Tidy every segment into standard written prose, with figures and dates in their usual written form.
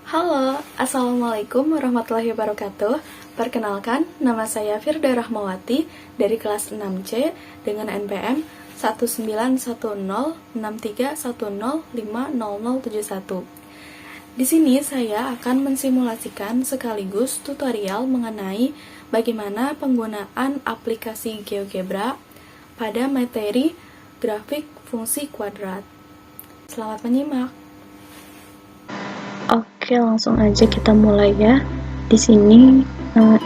Halo, Assalamualaikum warahmatullahi wabarakatuh. Perkenalkan, nama saya Firda Rahmawati dari kelas 6C dengan NPM 19106310500071. Di sini saya akan mensimulasikan sekaligus tutorial mengenai bagaimana penggunaan aplikasi GeoGebra pada materi grafik fungsi kuadrat. Selamat menyimak. Oke, langsung aja kita mulai ya. Di sini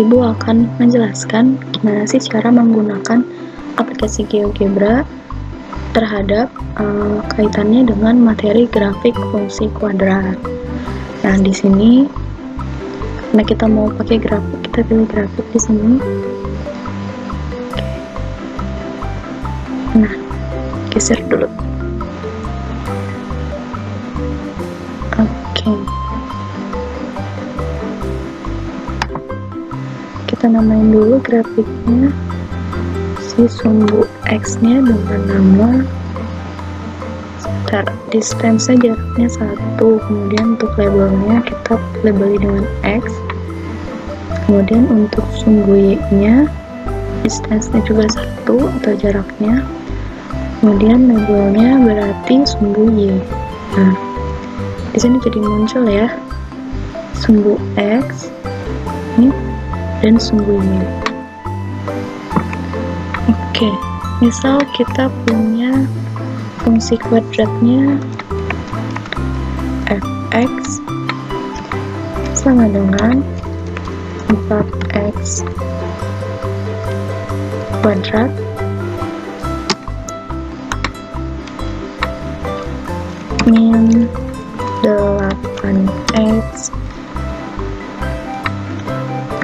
Ibu akan menjelaskan gimana sih cara menggunakan aplikasi GeoGebra terhadap kaitannya dengan materi grafik fungsi kuadrat. Nah, di sini karena kita mau pakai grafik, kita pilih grafik di sini. Nah, geser dulu. Kita namain dulu grafiknya si sumbu X nya dengan nama distance jaraknya 1, kemudian untuk labelnya kita labeli dengan X, kemudian untuk sumbu Y nya distance nya juga 1 atau jaraknya, kemudian labelnya berarti sumbu Y. Nah, di sini jadi muncul ya sumbu X ini dan sumbu Y. Oke, misal kita punya fungsi kuadratnya fx sama dengan 4x kuadrat min 8x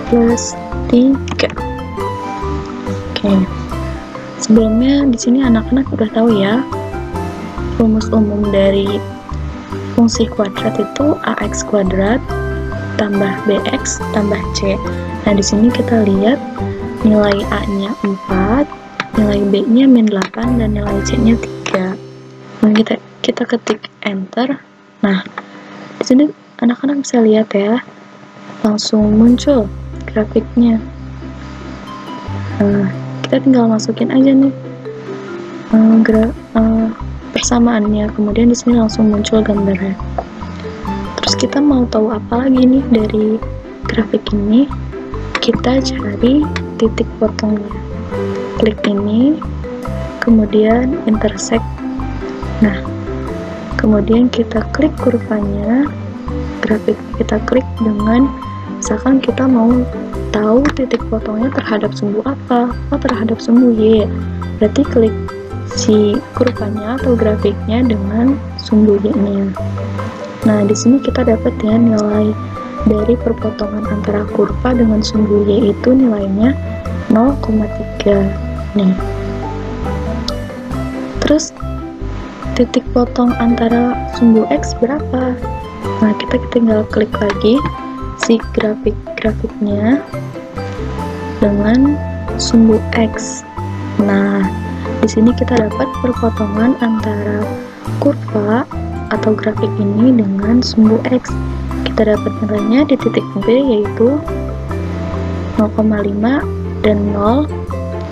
plus 3. Oke. Sebelumnya di sini anak-anak udah tahu ya rumus umum dari fungsi kuadrat itu ax kuadrat tambah bx tambah c. Nah, di sini kita lihat nilai a-nya 4, nilai b-nya min 8 dan nilai c-nya 3. Nah, kita ketik enter. Nah, di sini anak-anak bisa lihat ya, langsung muncul grafiknya. Nah, kita tinggal masukin aja nih persamaannya, kemudian di sini langsung muncul gambarnya. Terus kita mau tahu apa lagi nih dari grafik ini? Kita cari titik potongnya. Klik ini, kemudian intersect. Nah, kemudian kita klik kurvanya, grafik kita klik dengan misalkan kita mau tahu titik potongnya terhadap sumbu apa? Oh, terhadap sumbu Y. Berarti klik si kurvanya atau grafiknya dengan sumbu Y-nya. Nah, di sini kita dapat ya nilai dari perpotongan antara kurva dengan sumbu Y itu nilainya 0,3. Nih. Terus titik potong antara sumbu X berapa? Nah, kita tinggal klik lagi si grafiknya dengan sumbu X. Nah, di sini kita dapat perpotongan antara kurva atau grafik ini dengan sumbu X. Kita dapat nilainya di titik B yaitu 0,5 dan 0.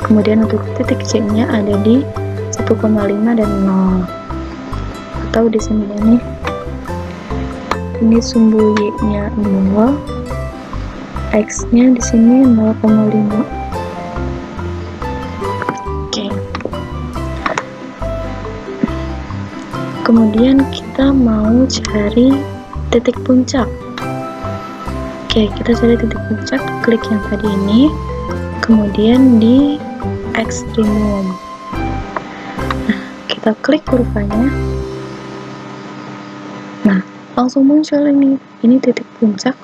Kemudian untuk titik C-nya ada di 1,5 dan 0. Atau di sini ya nih. Ini sumbu Y-nya 0, X-nya di sini 0,5. Oke. Kemudian kita mau cari titik puncak. Oke, kita cari titik puncak, klik yang tadi ini, kemudian di ekstremum. Nah, kita klik kurvanya. Nah, langsung muncul ini titik puncak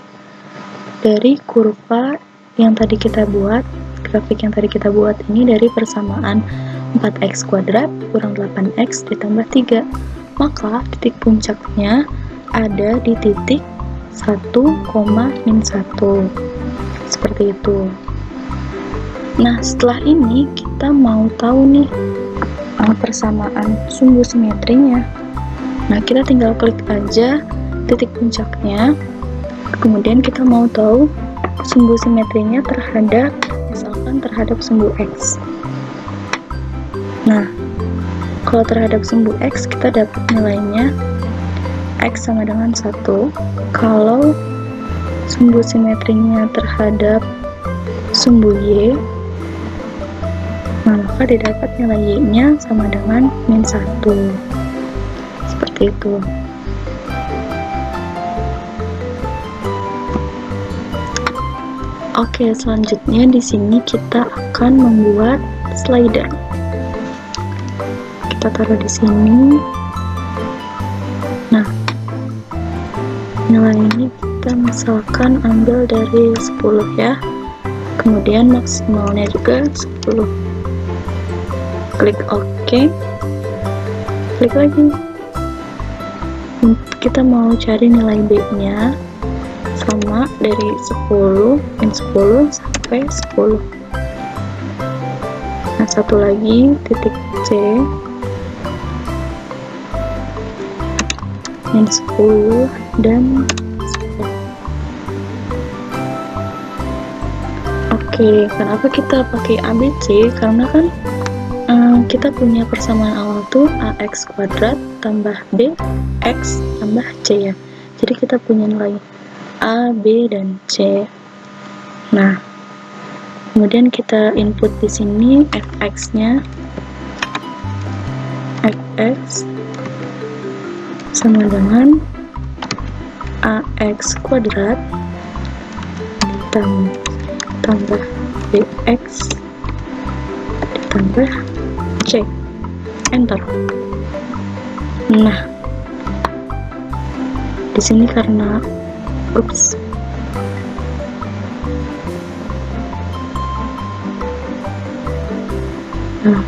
dari kurva yang tadi kita buat, grafik yang tadi kita buat ini dari persamaan 4x kuadrat kurang 8x ditambah 3. Maka titik puncaknya ada di titik 1,-1 seperti itu. Nah, setelah ini kita mau tahu nih persamaan sumbu simetrinya. Nah, kita tinggal klik aja titik puncaknya, Kemudian kita mau tahu sumbu simetrinya terhadap, misalkan terhadap sumbu X. Nah, kalau terhadap sumbu X kita dapat nilainya X sama dengan 1. Kalau sumbu simetrinya terhadap sumbu Y, maka didapat nilai Y-nya sama dengan -1. Seperti itu. Oke, selanjutnya di sini kita akan membuat slider. Kita taruh di sini. Nah, nilai ini kita misalkan ambil dari 10 ya. Kemudian maksimalnya juga 10. Klik OK. Klik lagi. Kita mau cari nilai B-nya sama dari 10 sampai 10. Nah, satu lagi titik C min 10 dan 10. Oke, kenapa kita pakai ABC? Karena kan kita punya persamaan awal tuh AX kuadrat tambah B X tambah C ya. Jadi kita punya nilai A, B, dan C. Nah, kemudian kita input di sini fx-nya. Fx sama dengan AX kuadrat ditambah BX ditambah C. Enter. Nah, di sini karena Nah,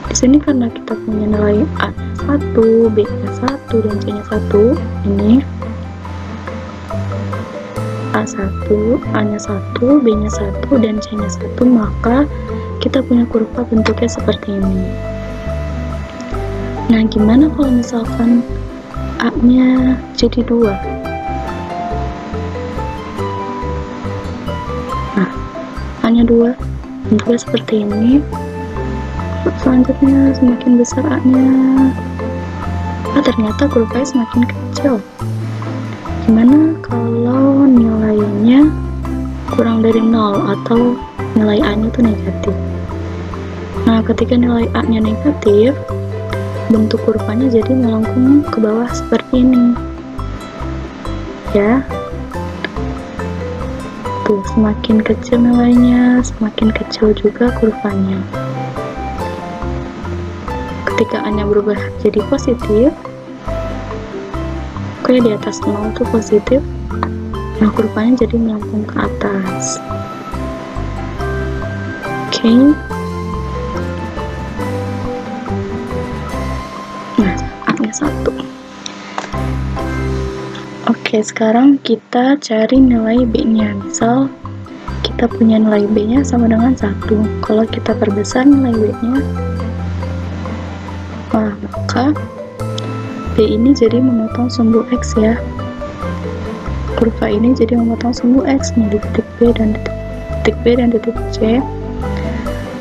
di sini karena kita punya nilai A1, B-nya 1, dan C-nya 1, ini A1, A-nya 1, B-nya 1, dan C-nya 1, maka kita punya kurva bentuknya seperti ini. Nah, gimana kalau misalkan A-nya jadi 2? Nah, A-nya 2 juga seperti ini. Selanjutnya semakin besar A-nya, ternyata kurvanya semakin kecil. Gimana kalau nilainya kurang dari 0 atau nilai A-nya itu negatif? Nah, ketika nilai A-nya negatif, bentuk kurvanya jadi melengkung ke bawah seperti ini ya. Tuh, semakin kecil nilainya, semakin kecil juga kurvanya. Ketika A-nya berubah jadi positif, oke, di atas 0 itu positif, nah kurvanya jadi melengkung ke atas. Oke. Nah, A-nya 1. Oke, sekarang kita cari nilai B-nya. Misal kita punya nilai B-nya sama dengan 1. Kalau kita perbesar nilai B-nya, maka B ini jadi memotong sumbu X ya. Kurva ini jadi memotong sumbu X nih di titik B dan titik C.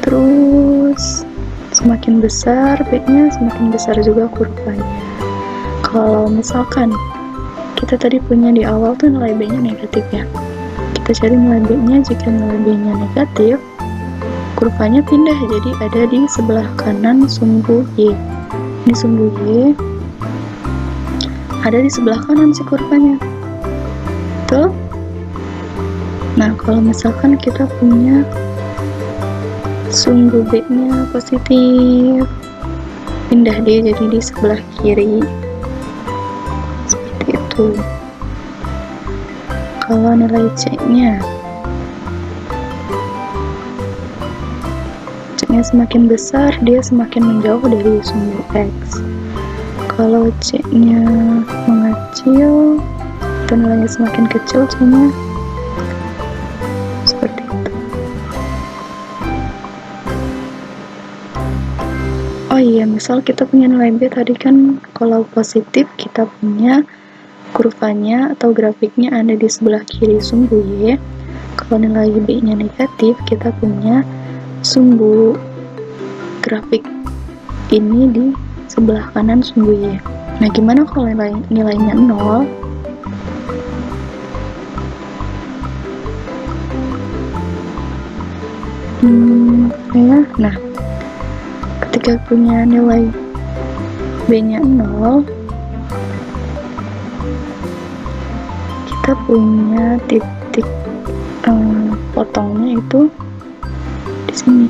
Terus semakin besar B-nya, semakin besar juga kurvanya. Kalau misalkan kita tadi punya di awal tuh nilai B-nya negatif ya. Kita cari nilai B-nya, jika nilai B-nya negatif, kurvanya pindah jadi ada di sebelah kanan sumbu Y. Ini sumbu Y, ada di sebelah kanan si kurvanya. Tuh. Nah, kalau misalkan kita punya sumbu B-nya positif, pindah dia jadi di sebelah kiri. Seperti itu. Kalau nilai C-nya semakin besar, dia semakin menjauh dari sumbu X. Kalau C-nya mengecil, dan nilainya semakin kecil C-nya, seperti itu. Oh iya, misal kita punya nilai B tadi kan, kalau positif kita punya kurvanya atau grafiknya ada di sebelah kiri sumbu Y. Kalau nilai B-nya negatif, kita punya sumbu grafik ini di sebelah kanan sumbu Y. Nah, gimana kalau nilainya 0? Nah, ketika punya nilai B-nya 0, kita punya titik potongnya itu di sini.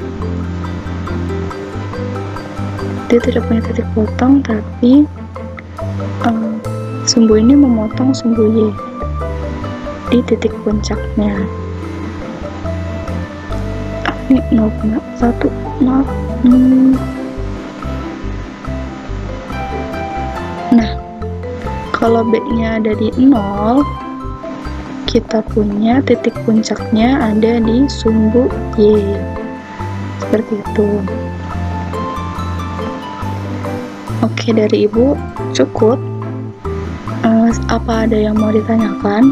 Dia tidak punya titik potong, tapi sumbu ini memotong sumbu Y di titik puncaknya. Ini 0,1, maaf. Nah, kalau B-nya ada di 0, kita punya titik puncaknya ada di sumbu Y. Seperti itu. Oke, dari Ibu cukup. Apa ada yang mau ditanyakan?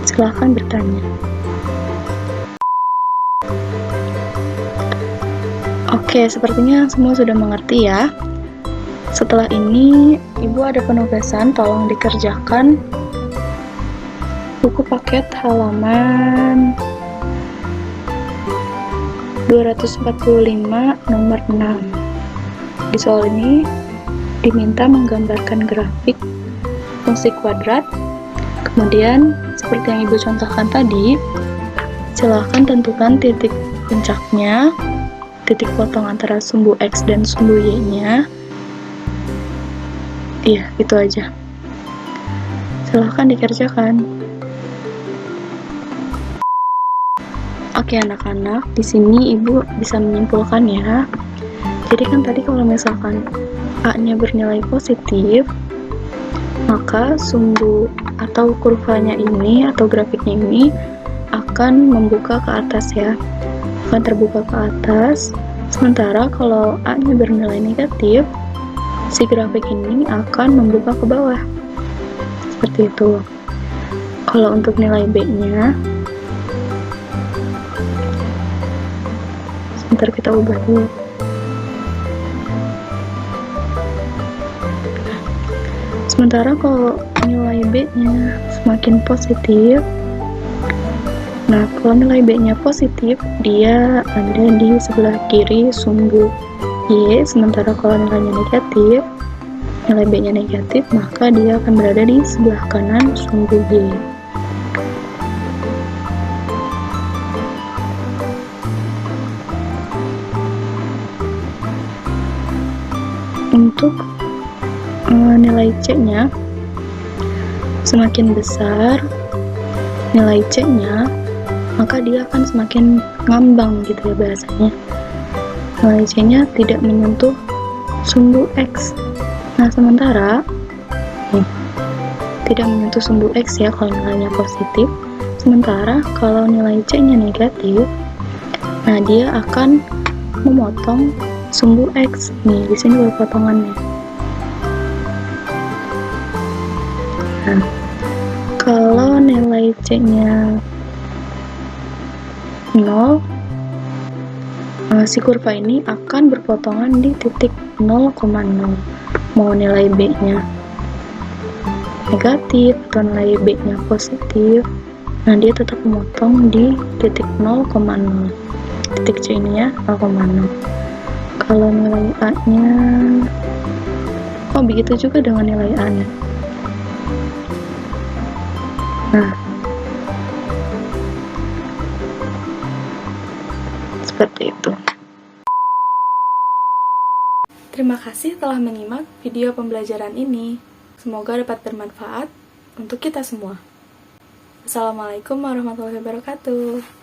Silahkan bertanya. Oke, sepertinya semua sudah mengerti ya. Setelah ini, Ibu ada penugasan, tolong dikerjakan buku paket halaman 245 nomor 6. Di soal ini diminta menggambarkan grafik fungsi kuadrat. Kemudian, seperti yang Ibu contohkan tadi, silahkan tentukan titik puncaknya, titik potong antara sumbu X dan sumbu Y-nya. Iya, itu aja. Silahkan dikerjakan. Oke anak-anak, di sini Ibu bisa menyimpulkan ya. Jadi kan tadi kalau misalkan A-nya bernilai positif, maka sumbu atau kurvanya ini atau grafiknya ini akan membuka ke atas ya. Akan terbuka ke atas. Sementara kalau A-nya bernilai negatif, si grafik ini akan membuka ke bawah. Seperti itu. Kalau untuk nilai B-nya, sebentar kita ubah dulu. Sementara kalau nilai B-nya semakin positif, nah kalau nilai B-nya positif, dia ada di sebelah kiri sumbu Y. Sementara kalau nilainya negatif, nilai B-nya negatif, maka dia akan berada di sebelah kanan sumbu Y. Untuk nilai C-nya semakin besar nilai C-nya, maka dia akan semakin ngambang gitu ya bahasanya. Nilai C-nya tidak menyentuh sumbu X. Nah, sementara tidak menyentuh sumbu X ya kalau nilainya positif. Sementara kalau nilai C-nya negatif, nah dia akan memotong sumbu X. Nih, di sini ada potongannya. Nah, kalau nilai C-nya 0, si kurva ini akan berpotongan di titik 0,0. Mau nilai B-nya negatif atau nilai B-nya positif, nah dia tetap memotong di titik 0,0. Titik C ini ya, 0,0. Kalau nilai A-nya, oh begitu juga dengan nilai A-nya. Nah, seperti itu. Terima kasih telah menyimak video pembelajaran ini. Semoga dapat bermanfaat untuk kita semua. Assalamualaikum warahmatullahi wabarakatuh.